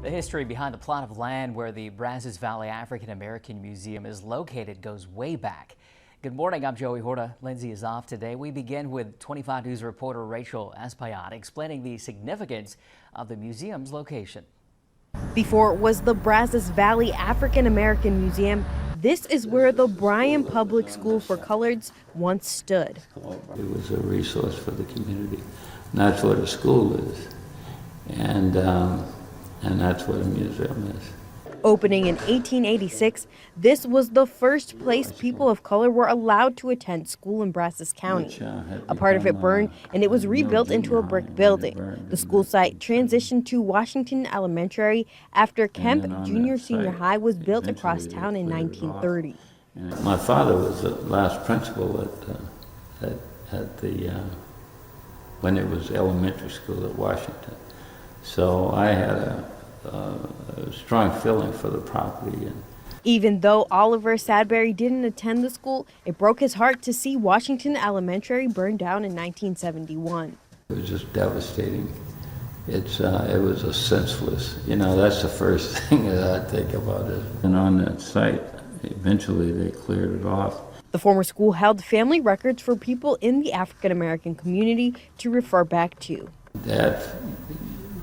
The history behind the plot of land where the Brazos Valley African American Museum is located goes way back. Good morning, I'm Joey Horta. Lindsay is off today. We begin with 25 News reporter Rachel Espaillat explaining the significance of the museum's location. Before it was the Brazos Valley African American Museum, this is where the Bryan Public School for Coloreds once stood. It was a resource for the community. And that's what a school is. And that's what a museum is. Opening in 1886, this was the first place people of color were allowed to attend school in Brazos County. A part of it burned, and it was rebuilt into a brick building. The school site transitioned to Washington Elementary after Kemp Junior Senior High was built across town in 1930. My father was the last principal when it was elementary school at Washington. So I had a strong feeling for the property. Even though Oliver Sadberry didn't attend the school, it broke his heart to see Washington Elementary burn down in 1971. It was just devastating. It was a senseless, that's the first thing that I think about it. And on that site, eventually they cleared it off. The former school held family records for people in the African American community to refer back to. Dad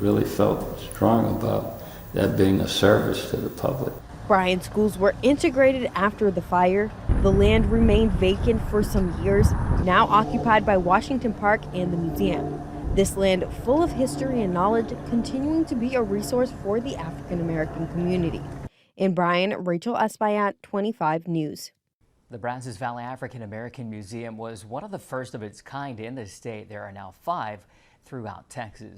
really felt strong about that being a service to the public. Bryan schools were integrated after the fire. The land remained vacant for some years, now occupied by Washington Park and the museum. This land, full of history and knowledge, continuing to be a resource for the African American community. In Bryan, Rachel Espaillat, 25 News. The Brazos Valley African American Museum was one of the first of its kind in the state. There are now 5 throughout Texas.